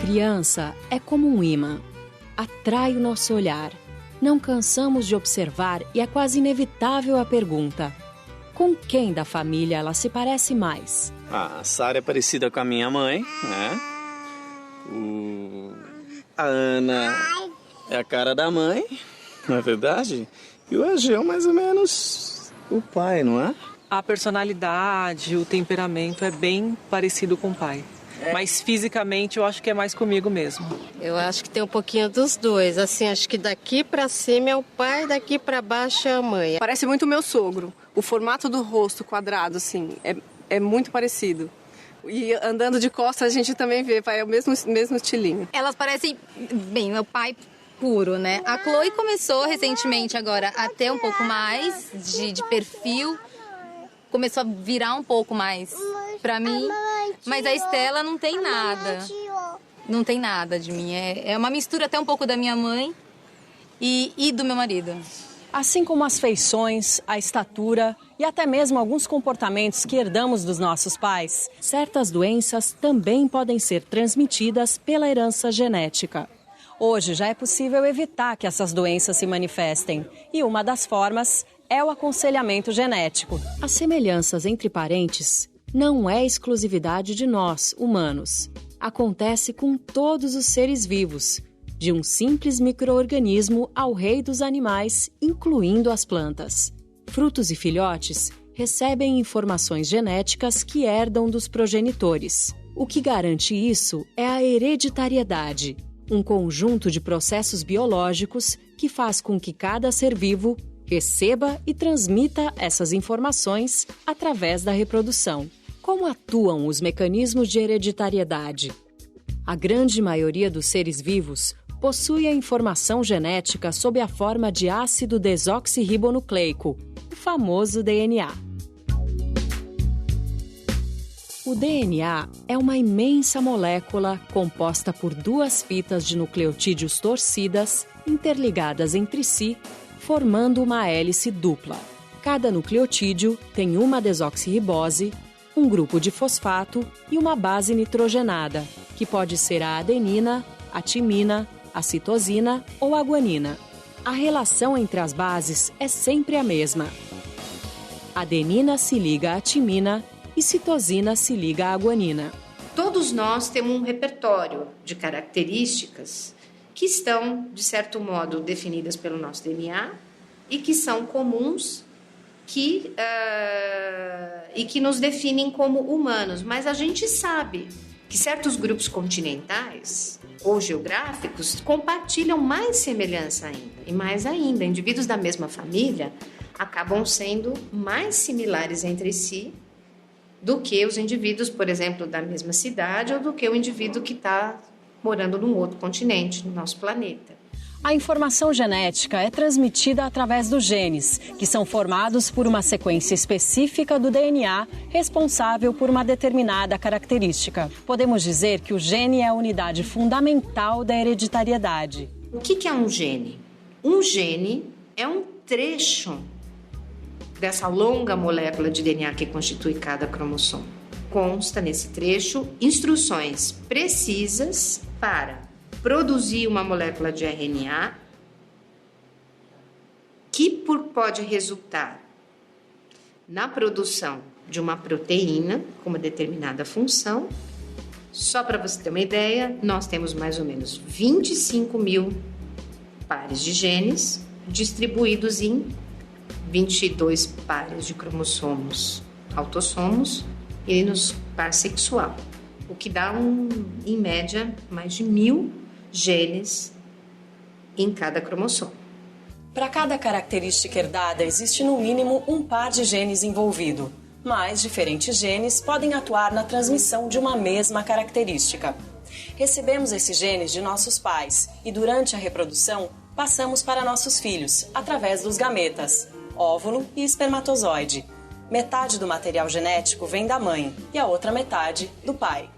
criança é como um imã. Atrai o nosso olhar. Não cansamos de observar e é quase inevitável a pergunta: com quem da família ela se parece mais? A Sara é parecida com a minha mãe, né? A Ana é a cara da mãe, não é verdade? E o Ageu, mais ou menos, o pai, não é? A personalidade, o temperamento é bem parecido com o pai. Mas fisicamente eu acho que é mais comigo mesmo. Eu acho que tem um pouquinho dos dois. Assim, acho que daqui pra cima é o pai, daqui pra baixo é a mãe. Parece muito meu sogro. O formato do rosto quadrado, assim, é muito parecido. E andando de costas a gente também vê, é o mesmo estilinho. Elas parecem, bem, meu pai puro, né? A Chloe começou recentemente agora a ter um pouco mais de perfil. Começou a virar um pouco mais pra mim. Mas a Estela não tem nada. Não tem nada de mim. É uma mistura até um pouco da minha mãe e do meu marido. Assim como as feições, a estatura e até mesmo alguns comportamentos que herdamos dos nossos pais, certas doenças também podem ser transmitidas pela herança genética. Hoje já é possível evitar que essas doenças se manifestem e uma das formas é o aconselhamento genético. As semelhanças entre parentes não é exclusividade de nós, humanos. Acontece com todos os seres vivos, de um simples micro-organismo ao rei dos animais, incluindo as plantas. Frutos e filhotes recebem informações genéticas que herdam dos progenitores. O que garante isso é a hereditariedade, um conjunto de processos biológicos que faz com que cada ser vivo receba e transmita essas informações através da reprodução. Como atuam os mecanismos de hereditariedade? A grande maioria dos seres vivos possui a informação genética sob a forma de ácido desoxirribonucleico, o famoso DNA. O DNA é uma imensa molécula composta por duas fitas de nucleotídeos torcidas, interligadas entre si, formando uma hélice dupla. Cada nucleotídeo tem uma desoxirribose, um grupo de fosfato e uma base nitrogenada, que pode ser a adenina, a timina, a citosina ou a guanina. A relação entre as bases é sempre a mesma. Adenina se liga à timina e citosina se liga à guanina. Todos nós temos um repertório de características que estão, de certo modo, definidas pelo nosso DNA e que são comuns e que nos definem como humanos. Mas a gente sabe que certos grupos continentais ou geográficos compartilham mais semelhança ainda. E mais ainda, indivíduos da mesma família acabam sendo mais similares entre si do que os indivíduos, por exemplo, da mesma cidade ou do que o indivíduo que está morando num outro continente, no nosso planeta. A informação genética é transmitida através dos genes, que são formados por uma sequência específica do DNA responsável por uma determinada característica. Podemos dizer que o gene é a unidade fundamental da hereditariedade. O que é um gene? Um gene é um trecho dessa longa molécula de DNA que constitui cada cromossomo. Consta nesse trecho instruções precisas para produzir uma molécula de RNA que pode resultar na produção de uma proteína com uma determinada função. Só para você ter uma ideia, nós temos mais ou menos 25 mil pares de genes distribuídos em 22 pares de cromossomos autossomos e no par sexual, o que dá, em média, mais de 1000 genes em cada cromossomo. Para cada característica herdada, existe no mínimo um par de genes envolvido, mas diferentes genes podem atuar na transmissão de uma mesma característica. Recebemos esses genes de nossos pais e, durante a reprodução, passamos para nossos filhos, através dos gametas, óvulo e espermatozoide. Metade do material genético vem da mãe e a outra metade do pai.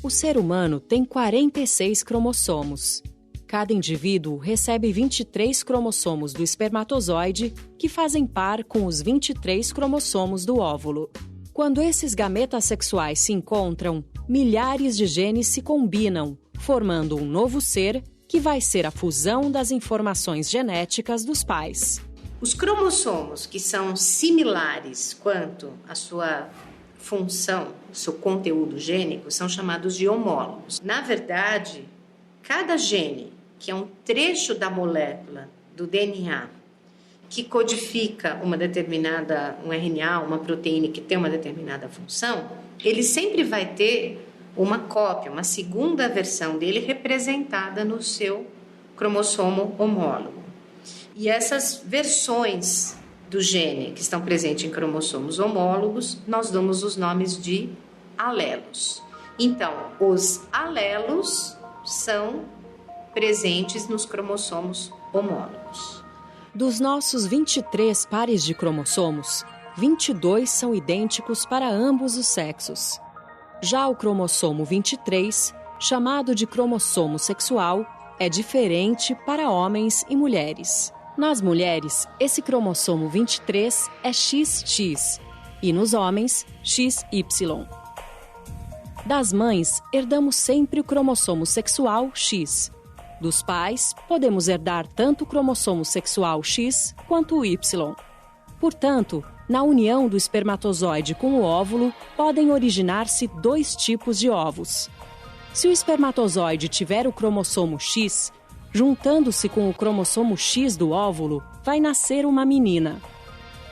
O ser humano tem 46 cromossomos. Cada indivíduo recebe 23 cromossomos do espermatozoide, que fazem par com os 23 cromossomos do óvulo. Quando esses gametas sexuais se encontram, milhares de genes se combinam, formando um novo ser que vai ser a fusão das informações genéticas dos pais. Os cromossomos que são similares quanto à sua função, seu conteúdo gênico, são chamados de homólogos. Na verdade, cada gene, que é um trecho da molécula do DNA, que codifica um RNA, uma proteína que tem uma determinada função, ele sempre vai ter uma cópia, uma segunda versão dele representada no seu cromossomo homólogo. E essas versões do gene que estão presentes em cromossomos homólogos, nós damos os nomes de alelos. Então, os alelos são presentes nos cromossomos homólogos. Dos nossos 23 pares de cromossomos, 22 são idênticos para ambos os sexos. Já o cromossomo 23, chamado de cromossomo sexual, é diferente para homens e mulheres. Nas mulheres, esse cromossomo 23 é XX e nos homens, XY. Das mães, herdamos sempre o cromossomo sexual X. Dos pais, podemos herdar tanto o cromossomo sexual X quanto o Y. Portanto, na união do espermatozoide com o óvulo, podem originar-se 2 tipos de ovos. Se o espermatozoide tiver o cromossomo X, juntando-se com o cromossomo X do óvulo, vai nascer uma menina.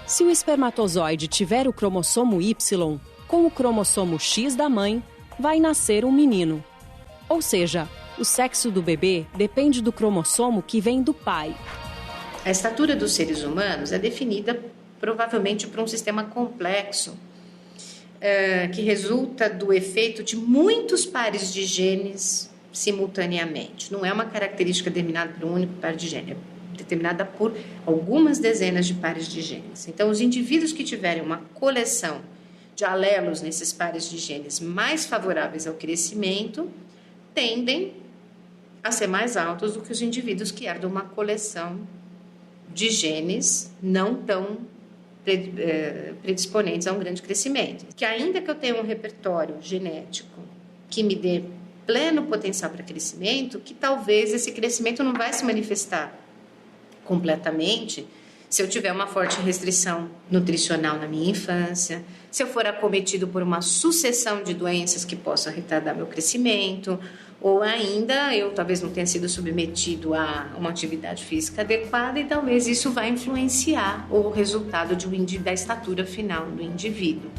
Se o espermatozoide tiver o cromossomo Y, com o cromossomo X da mãe, vai nascer um menino. Ou seja, o sexo do bebê depende do cromossomo que vem do pai. A estatura dos seres humanos é definida provavelmente por um sistema complexo que resulta do efeito de muitos pares de genes simultaneamente. Não é uma característica determinada por um único par de genes, é determinada por algumas dezenas de pares de genes. Então, os indivíduos que tiverem uma coleção de alelos nesses pares de genes mais favoráveis ao crescimento tendem a ser mais altos do que os indivíduos que herdam uma coleção de genes não tão predisponentes a um grande crescimento. Que ainda que eu tenha um repertório genético que me dê pleno potencial para crescimento, que talvez esse crescimento não vai se manifestar completamente se eu tiver uma forte restrição nutricional na minha infância, se eu for acometido por uma sucessão de doenças que possam retardar meu crescimento, ou ainda eu talvez não tenha sido submetido a uma atividade física adequada e talvez isso vai influenciar o resultado da estatura final do indivíduo.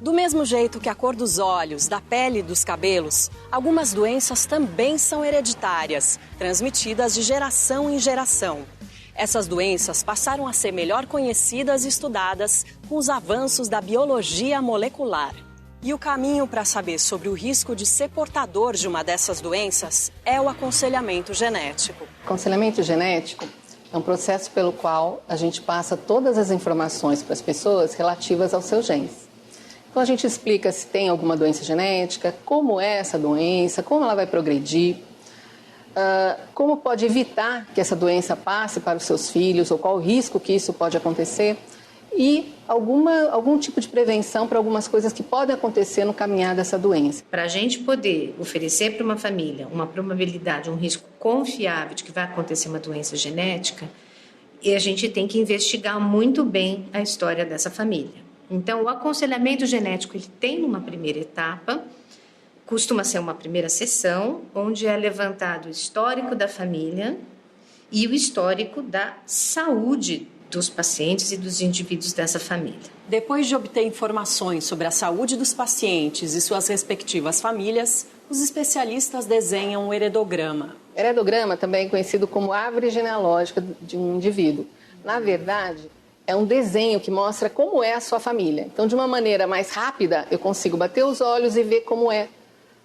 Do mesmo jeito que a cor dos olhos, da pele e dos cabelos, algumas doenças também são hereditárias, transmitidas de geração em geração. Essas doenças passaram a ser melhor conhecidas e estudadas com os avanços da biologia molecular. E o caminho para saber sobre o risco de ser portador de uma dessas doenças é o aconselhamento genético. O aconselhamento genético é um processo pelo qual a gente passa todas as informações para as pessoas relativas aos seus genes. Então a gente explica se tem alguma doença genética, como é essa doença, como ela vai progredir, como pode evitar que essa doença passe para os seus filhos ou qual o risco que isso pode acontecer e algum tipo de prevenção para algumas coisas que podem acontecer no caminhar dessa doença. Para a gente poder oferecer para uma família uma probabilidade, um risco confiável de que vai acontecer uma doença genética, a gente tem que investigar muito bem a história dessa família. Então, o aconselhamento genético ele tem uma primeira etapa, costuma ser uma primeira sessão, onde é levantado o histórico da família e o histórico da saúde dos pacientes e dos indivíduos dessa família. Depois de obter informações sobre a saúde dos pacientes e suas respectivas famílias, os especialistas desenham um heredograma. Heredograma também é conhecido como árvore genealógica de um indivíduo. Na verdade, é um desenho que mostra como é a sua família. Então, de uma maneira mais rápida, eu consigo bater os olhos e ver como é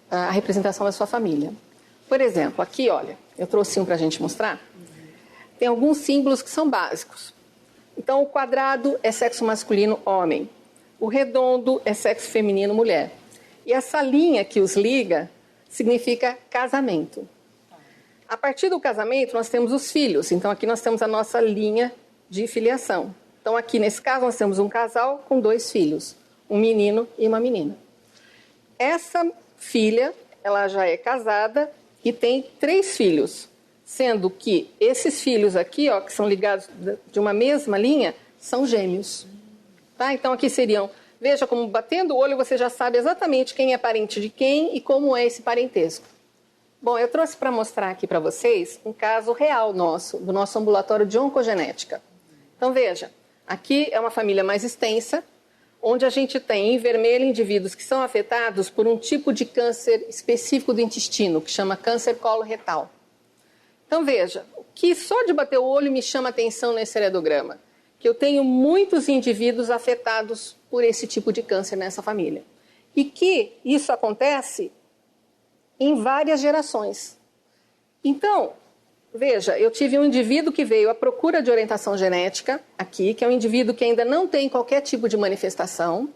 a representação da sua família. Por exemplo, aqui, olha, eu trouxe um para a gente mostrar. Tem alguns símbolos que são básicos. Então, o quadrado é sexo masculino, homem. O redondo é sexo feminino, mulher. E essa linha que os liga significa casamento. A partir do casamento, nós temos os filhos. Então, aqui nós temos a nossa linha de filiação. Então, aqui nesse caso, nós temos um casal com 2 filhos, um menino e uma menina. Essa filha, ela já é casada e tem 3 filhos, sendo que esses filhos aqui, ó, que são ligados de uma mesma linha, são gêmeos. Tá? Então aqui seriam, veja como batendo o olho você já sabe exatamente quem é parente de quem e como é esse parentesco. Bom, eu trouxe para mostrar aqui para vocês um caso real nosso, do nosso ambulatório de oncogenética. Então veja, aqui é uma família mais extensa, onde a gente tem em vermelho indivíduos que são afetados por um tipo de câncer específico do intestino, que chama câncer coloretal. Então veja, o que só de bater o olho me chama atenção nesse heredograma, que eu tenho muitos indivíduos afetados por esse tipo de câncer nessa família. E que isso acontece em várias gerações. Então, veja, eu tive um indivíduo que veio à procura de orientação genética aqui, que é um indivíduo que ainda não tem qualquer tipo de manifestação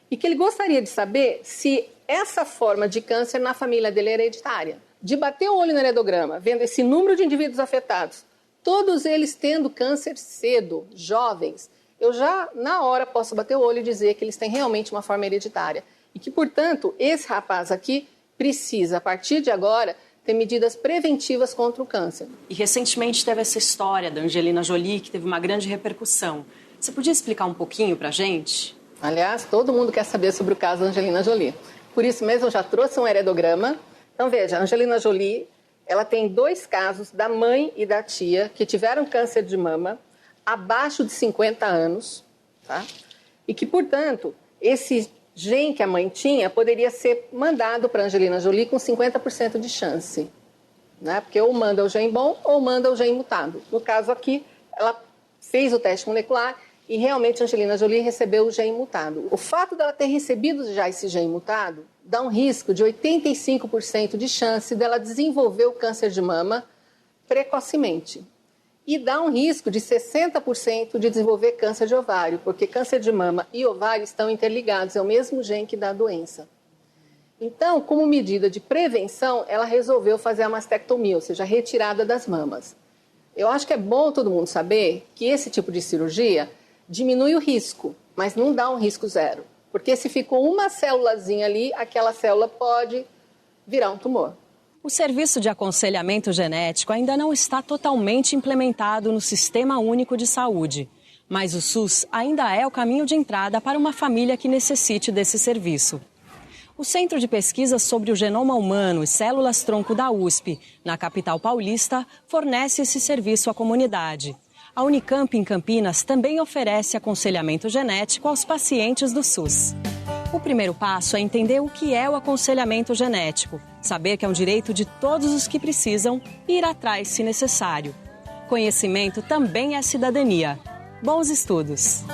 e que ele gostaria de saber se essa forma de câncer na família dele é hereditária. De bater o olho no heredograma, vendo esse número de indivíduos afetados, todos eles tendo câncer cedo, jovens, eu já na hora posso bater o olho e dizer que eles têm realmente uma forma hereditária. E que, portanto, esse rapaz aqui precisa, a partir de agora, ter medidas preventivas contra o câncer. E recentemente teve essa história da Angelina Jolie, que teve uma grande repercussão. Você podia explicar um pouquinho pra gente? Aliás, todo mundo quer saber sobre o caso da Angelina Jolie. Por isso mesmo, eu já trouxe um heredograma. Então, veja, a Angelina Jolie, ela tem 2 casos da mãe e da tia que tiveram câncer de mama abaixo de 50 anos, tá? E que, portanto, esse gene que a mãe tinha poderia ser mandado para a Angelina Jolie com 50% de chance, né? Porque ou manda o gene bom ou manda o gene mutado. No caso aqui, ela fez o teste molecular e realmente a Angelina Jolie recebeu o gene mutado. O fato dela ter recebido já esse gene mutado dá um risco de 85% de chance dela desenvolver o câncer de mama precocemente. E dá um risco de 60% de desenvolver câncer de ovário, porque câncer de mama e ovário estão interligados, é o mesmo gene que dá a doença. Então, como medida de prevenção, ela resolveu fazer a mastectomia, ou seja, a retirada das mamas. Eu acho que é bom todo mundo saber que esse tipo de cirurgia diminui o risco, mas não dá um risco zero. Porque se ficou uma célulazinha ali, aquela célula pode virar um tumor. O serviço de aconselhamento genético ainda não está totalmente implementado no Sistema Único de Saúde, mas o SUS ainda é o caminho de entrada para uma família que necessite desse serviço. O Centro de Pesquisas sobre o Genoma Humano e Células-Tronco da USP, na capital paulista, fornece esse serviço à comunidade. A Unicamp, em Campinas, também oferece aconselhamento genético aos pacientes do SUS. O primeiro passo é entender o que é o aconselhamento genético, saber que é um direito de todos os que precisam e ir atrás se necessário. Conhecimento também é cidadania. Bons estudos!